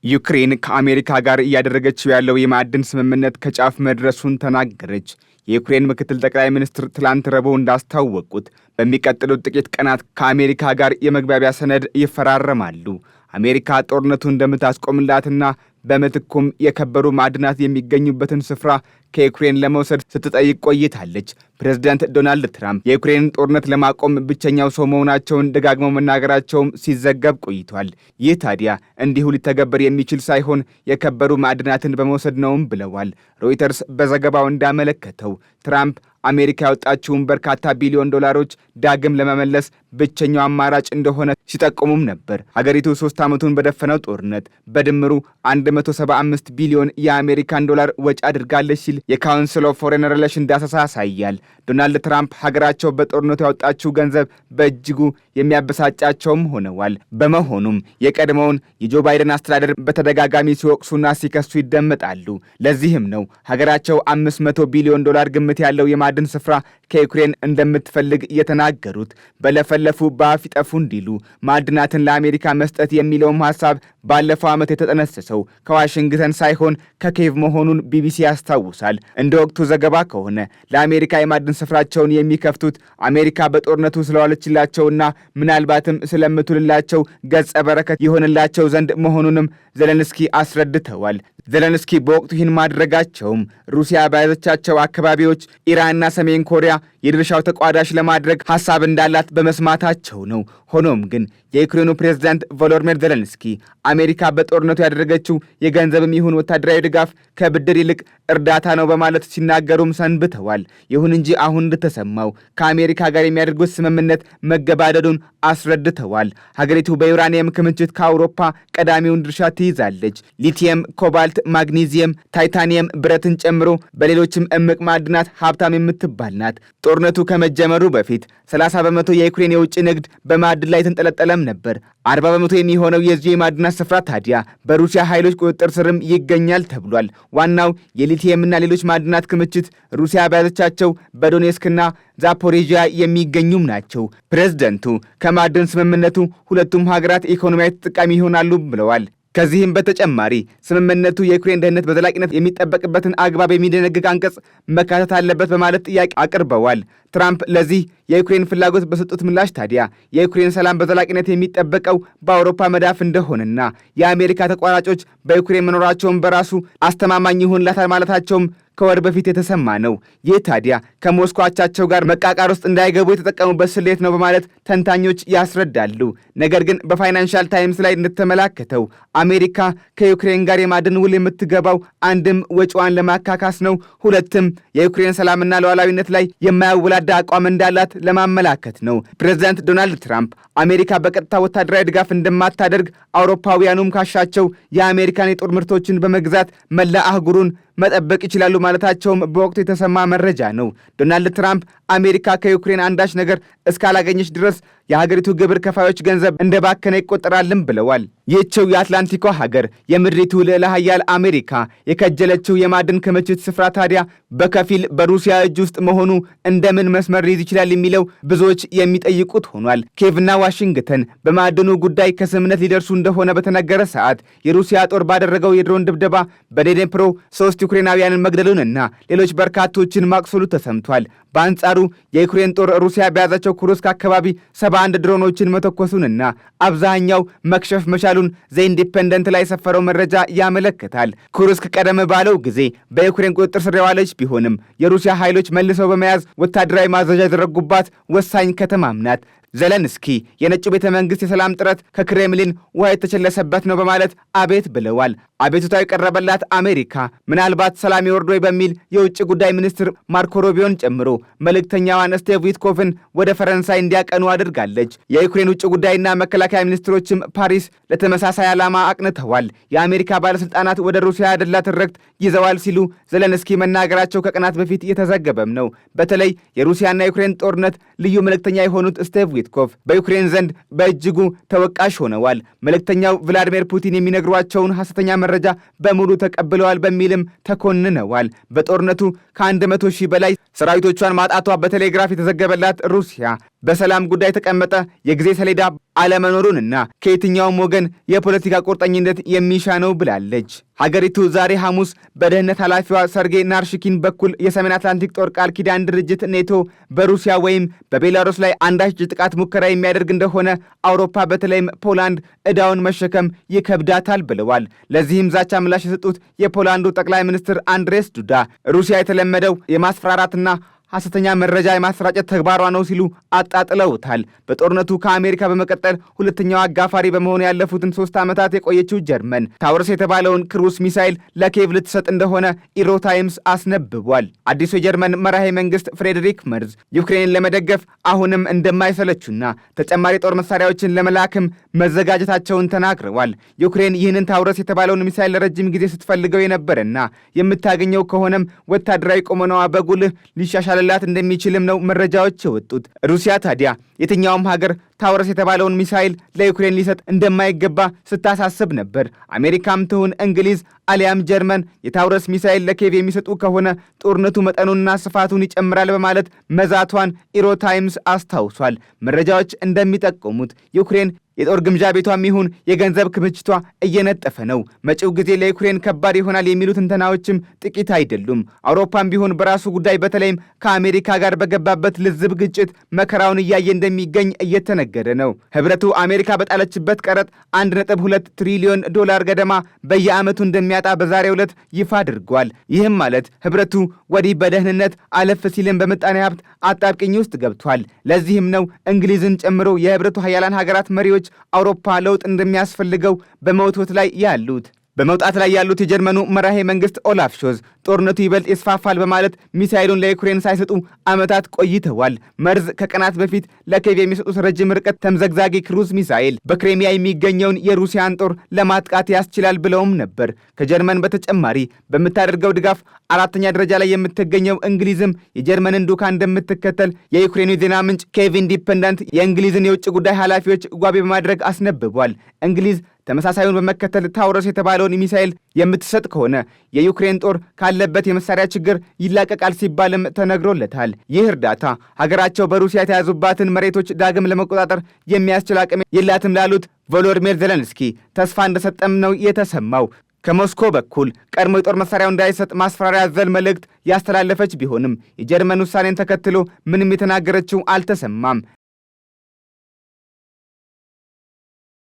ዩክሬን ከአሜሪካ ጋር እያደረገችው ያለው የማዕድን ስምምነት ከጫፍ መድረሱን ተናገረች። የዩክሬን ምክትል ጠቅላይ ሚኒስትር ትላንት ረቡዕ እንዳስታወቁት በሚቀጥሉት ጥቂት ቀናት ከአሜሪካ ጋር የመግባቢያ ሰነድ ይፈራረማሉ። አሜሪካ ጦርነቱን እንደምታስቆምላትና በምትኩም የከበሩ ማዕድናት የሚገኙበትን ስፍራ ከዩክሬን ለመውሰድ ስትጠይቅ ቆይታለች። ፕሬዝዳንት ዶናልድ ትራምፕ የዩክሬንን ጦርነት ለማቆም ብቸኛው ሰው መሆናቸውን ደጋግመው መናገራቸውም ሲዘገብ ቆይቷል። ይህ ታዲያ እንዲሁ ሊተገበር የሚችል ሳይሆን የከበሩ ማዕድናትን በመውሰድ ነውም ብለዋል። ሮይተርስ በዘገባው እንዳመለከተው ትራምፕ አሜሪካ ያወጣችውን በርካታ ቢሊዮን ዶላሮች ዳግም ለመመለስ ብቸኛው አማራጭ እንደሆነ ሲጠቁሙም ነበር። ሀገሪቱ 3 ዓመቱን በደፈነው ጦርነት በድምሩ 175 ቢሊዮን የአሜሪካን ዶላር ወጪ አድርጋለች ሲል የካውንስል ኦፍ ፎሬን ሪሌሽን ዳሰሳ ያሳያል። ዶናልድ ትራምፕ ሀገራቸው በጦርነቱ ያወጣችው ገንዘብ በእጅጉ የሚያበሳጫቸውም ሆነዋል። በመሆኑም የቀድሞውን የጆ ባይደን አስተዳደር በተደጋጋሚ ሲወቅሱና ሲከሱ ይደመጣሉ። ለዚህም ነው ሀገራቸው 500 ቢሊዮን ዶላር ግምት ያለው የማዕድን ስፍራ ከዩክሬን እንደምትፈልግ የተናገሩት። በለፈለፉ በአፍ ይጠፉ እንዲሉ ማዕድናትን ለአሜሪካ መስጠት የሚለውም ሐሳብ ባለፈው ዓመት የተጠነሰሰው ከዋሽንግተን ሳይሆን ከኬቭ መሆኑን ቢቢሲ ያስታውሳል። እንደ ወቅቱ ዘገባ ከሆነ ለአሜሪካ የማዕድን ስፍራቸውን የሚከፍቱት አሜሪካ በጦርነቱ ስለዋለችላቸውና ምናልባትም ስለምትውልላቸው ገጸ በረከት ይሆንላቸው ዘንድ መሆኑንም ዘለንስኪ አስረድተዋል። ዘለንስኪ በወቅቱ ይህን ማድረጋቸውም ሩሲያ በያዘቻቸው አካባቢዎች ኢራንና ሰሜን ኮሪያ የድርሻው ተቋዳሽ ለማድረግ ሐሳብ እንዳላት በመስማታቸው ነው። ሆኖም ግን የዩክሬኑ ፕሬዝዳንት ቮሎዲሚር ዘለንስኪ አሜሪካ በጦርነቱ ያደረገችው የገንዘብም ይሁን ወታደራዊ ድጋፍ ከብድር ይልቅ እርዳታ ነው በማለት ሲናገሩም ሰንብተዋል። ይሁን እንጂ አሁን እንደተሰማው ከአሜሪካ ጋር የሚያደርጉት ስምምነት መገባደዱን አስረድተዋል። ሀገሪቱ በዩራኒየም ክምችት ከአውሮፓ ቀዳሚውን ድርሻ ትይዛለች። ሊቲየም፣ ኮባልት፣ ማግኒዚየም፣ ታይታኒየም፣ ብረትን ጨምሮ በሌሎችም እምቅ ማዕድናት ሀብታም የምትባል ናት። ጦርነቱ ከመጀመሩ በፊት 30 በመቶ የዩክሬን የውጭ ንግድ በማዕድን ላይ የተንጠለጠለም ነበር። 40 በመቶ የሚሆነው የዚህ የማዕድናት ስፍራ ታዲያ በሩሲያ ኃይሎች ቁጥጥር ስርም ይገኛል ተብሏል። ዋናው የሊቲየምና ሌሎች ማዕድናት ክምችት ሩሲያ በያዘቻቸው በዶኔስክና ዛፖሬዥያ የሚገኙም ናቸው። ፕሬዝደንቱ ከማዕድን ስምምነቱ ሁለቱም ሀገራት ኢኮኖሚያዊ ተጠቃሚ ይሆናሉ ብለዋል። ከዚህም በተጨማሪ ስምምነቱ የዩክሬን ደህንነት በዘላቂነት የሚጠበቅበትን አግባብ የሚደነግግ አንቀጽ መካተት አለበት በማለት ጥያቄ አቅርበዋል። ትራምፕ ለዚህ የዩክሬን ፍላጎት በሰጡት ምላሽ ታዲያ የዩክሬን ሰላም በዘላቂነት የሚጠበቀው በአውሮፓ መዳፍ እንደሆነና የአሜሪካ ተቋራጮች በዩክሬን መኖራቸውን በራሱ አስተማማኝ ይሆንላታል ማለታቸውም ከወር በፊት የተሰማ ነው። ይህ ታዲያ ከሞስኮ አቻቸው ጋር መቃቃር ውስጥ እንዳይገቡ የተጠቀሙበት ስሌት ነው በማለት ተንታኞች ያስረዳሉ። ነገር ግን በፋይናንሻል ታይምስ ላይ እንደተመላከተው አሜሪካ ከዩክሬን ጋር የማዕድን ውል የምትገባው አንድም ወጪዋን ለማካካስ ነው፣ ሁለትም የዩክሬን ሰላምና ሉዓላዊነት ላይ የማያወላዳ አቋም እንዳላት ለማመላከት ነው። ፕሬዝዳንት ዶናልድ ትራምፕ አሜሪካ በቀጥታ ወታደራዊ ድጋፍ እንደማታደርግ አውሮፓውያኑም ካሻቸው የአሜሪካን የጦር ምርቶችን በመግዛት መላ አህጉሩን መጠበቅ ይችላሉ ማለታቸውም በወቅቱ የተሰማ መረጃ ነው። ዶናልድ ትራምፕ አሜሪካ ከዩክሬን አንዳች ነገር እስካላገኘች ድረስ የሀገሪቱ ግብር ከፋዮች ገንዘብ እንደባከነ ይቆጠራልም ብለዋል። ይህችው የአትላንቲኳ ሀገር የምድሪቱ ልዕለ ኃያል አሜሪካ የከጀለችው የማዕድን ክምችት ስፍራ ታዲያ በከፊል በሩሲያ እጅ ውስጥ መሆኑ እንደምን መስመር ሊይዝ ይችላል የሚለው ብዙዎች የሚጠይቁት ሆኗል። ኬቭና ዋሽንግተን በማዕድኑ ጉዳይ ከስምምነት ሊደርሱ እንደሆነ በተነገረ ሰዓት የሩሲያ ጦር ባደረገው የድሮን ድብደባ በዴኔፕሮ 3 ዩክሬናውያንን መግደሉንና ሌሎች በርካቶችን ማቁሰሉ ተሰምቷል። በአንጻሩ የዩክሬን ጦር ሩሲያ በያዛቸው ኩርስክ አካባቢ 71 ድሮኖችን መተኮሱንና አብዛኛው መክሸፍ መቻሉን ዘኢንዲፔንደንት ላይ የሰፈረው መረጃ ያመለክታል። ኩርስክ ቀደም ባለው ጊዜ በዩክሬን ቁጥጥር ስር የዋለች ቢሆንም የሩሲያ ኃይሎች መልሰው በመያዝ ወታደራዊ ማዘዣ ያደረጉባት ወሳኝ ከተማም ናት። ዘለንስኪ የነጩ ቤተ መንግሥት የሰላም ጥረት ከክሬምሊን ውሃ የተቸለሰበት ነው በማለት አቤት ብለዋል። አቤቱታው የቀረበላት አሜሪካ ምናልባት ሰላም ይወርድ ወይ በሚል የውጭ ጉዳይ ሚኒስትር ማርኮ ሩቢዮን ጨምሮ መልእክተኛዋን ስቴቭ ዊትኮፍን ወደ ፈረንሳይ እንዲያቀኑ አድርጋለች። የዩክሬን ውጭ ጉዳይና መከላከያ ሚኒስትሮችም ፓሪስ ለተመሳሳይ ዓላማ አቅንተዋል። የአሜሪካ ባለሥልጣናት ወደ ሩሲያ ያደላ ትርክት ይዘዋል ሲሉ ዘለንስኪ መናገራቸው ከቀናት በፊት የተዘገበም ነው። በተለይ የሩሲያና የዩክሬን ጦርነት ልዩ መልእክተኛ የሆኑት ስቴቭ ዊትኮፍ በዩክሬን ዘንድ በእጅጉ ተወቃሽ ሆነዋል። መልእክተኛው ቭላዲሚር ፑቲን የሚነግሯቸውን ሐሰተኛ መረጃ በሙሉ ተቀብለዋል በሚልም ተኮንነዋል። በጦርነቱ ከ100,000 በላይ ሰራዊቶቿን ማጣቷ በቴሌግራፍ የተዘገበላት ሩሲያ በሰላም ጉዳይ የተቀመጠ የጊዜ ሰሌዳ አለመኖሩንና ከየትኛውም ወገን የፖለቲካ ቁርጠኝነት የሚሻ ነው ብላለች። ሀገሪቱ ዛሬ ሐሙስ በደህንነት ኃላፊዋ ሰርጌይ ናርሽኪን በኩል የሰሜን አትላንቲክ ጦር ቃል ኪዳን ድርጅት ኔቶ በሩሲያ ወይም በቤላሩስ ላይ አንዳች ጥቃት ሙከራ የሚያደርግ እንደሆነ አውሮፓ በተለይም ፖላንድ ዕዳውን መሸከም ይከብዳታል ብለዋል። ለዚህም ዛቻ ምላሽ የሰጡት የፖላንዱ ጠቅላይ ሚኒስትር አንድሬስ ዱዳ ሩሲያ የተለመደው የማስፈራራትና ሐሰተኛ መረጃ የማሰራጨት ተግባሯ ነው ሲሉ አጣጥለውታል። በጦርነቱ ከአሜሪካ በመቀጠል ሁለተኛው አጋፋሪ በመሆኑ ያለፉትን 3 ዓመታት የቆየችው ጀርመን ታውረስ የተባለውን ክሩዝ ሚሳይል ለኪየቭ ልትሰጥ እንደሆነ ኢሮ ታይምስ አስነብቧል። አዲሱ የጀርመን መራሄ መንግስት ፍሬድሪክ መርዝ ዩክሬንን ለመደገፍ አሁንም እንደማይሰለቹና ተጨማሪ ጦር መሳሪያዎችን ለመላክም መዘጋጀታቸውን ተናግረዋል። ዩክሬን ይህንን ታውረስ የተባለውን ሚሳይል ለረጅም ጊዜ ስትፈልገው የነበረና የምታገኘው ከሆነም ወታደራዊ ቁመናዋ በጉልህ ሊሻሻል ላት እንደሚችልም ነው መረጃዎች የወጡት። ሩሲያ ታዲያ የትኛውም ሀገር ታውረስ የተባለውን ሚሳይል ለዩክሬን ሊሰጥ እንደማይገባ ስታሳስብ ነበር። አሜሪካም ትሁን እንግሊዝ አሊያም ጀርመን የታውረስ ሚሳይል ለኪየቭ የሚሰጡ ከሆነ ጦርነቱ መጠኑንና ስፋቱን ይጨምራል በማለት መዛቷን ኢሮ ታይምስ አስታውሷል። መረጃዎች እንደሚጠቁሙት ዩክሬን የጦር ግምጃ ቤቷም ይሁን የገንዘብ ክምችቷ እየነጠፈ ነው። መጪው ጊዜ ለዩክሬን ከባድ ይሆናል የሚሉ ትንተናዎችም ጥቂት አይደሉም። አውሮፓም ቢሆን በራሱ ጉዳይ በተለይም ከአሜሪካ ጋር በገባበት ልዝብ ግጭት መከራውን እያየ እንደሚገኝ እየተነገረ ነው። ህብረቱ አሜሪካ በጣለችበት ቀረጥ 1.2 ትሪሊዮን ዶላር ገደማ በየዓመቱ እንደሚያጣ በዛሬው ዕለት ይፋ አድርጓል። ይህም ማለት ህብረቱ ወዲህ በደህንነት አለፍ ሲልም በምጣኔ ሀብት አጣብቅኝ ውስጥ ገብቷል። ለዚህም ነው እንግሊዝን ጨምሮ የህብረቱ ሀያላን ሀገራት መሪዎች አውሮፓ ለውጥ እንደሚያስፈልገው በመውቶት ላይ ያሉት። በመውጣት ላይ ያሉት የጀርመኑ መራሄ መንግስት ኦላፍ ሾዝ ጦርነቱ ይበልጥ ይስፋፋል በማለት ሚሳይሉን ለዩክሬን ሳይሰጡ ዓመታት ቆይተዋል። መርዝ ከቀናት በፊት ለኪየቭ የሚሰጡት ረጅም ርቀት ተምዘግዛጊ ክሩዝ ሚሳይል በክሬሚያ የሚገኘውን የሩሲያን ጦር ለማጥቃት ያስችላል ብለውም ነበር። ከጀርመን በተጨማሪ በምታደርገው ድጋፍ 4ኛ ደረጃ ላይ የምትገኘው እንግሊዝም የጀርመንን ዱካ እንደምትከተል የዩክሬኑ ዜና ምንጭ ኪየቭ ኢንዲፐንደንት የእንግሊዝን የውጭ ጉዳይ ኃላፊዎች ጓቢ በማድረግ አስነብቧል። እንግሊዝ ተመሳሳዩን በመከተል ታውረስ የተባለውን ሚሳኤል የምትሰጥ ከሆነ የዩክሬን ጦር ካለበት የመሳሪያ ችግር ይላቀቃል ሲባልም ተነግሮለታል። ይህ እርዳታ ሀገራቸው በሩሲያ የተያዙባትን መሬቶች ዳግም ለመቆጣጠር የሚያስችል አቅም የላትም ላሉት ቮሎዲሚር ዜሌንስኪ ተስፋ እንደሰጠም ነው የተሰማው። ከሞስኮ በኩል ቀድሞ የጦር መሳሪያው እንዳይሰጥ ማስፈራሪያ ያዘል መልእክት ያስተላለፈች ቢሆንም የጀርመን ውሳኔን ተከትሎ ምንም የተናገረችው አልተሰማም።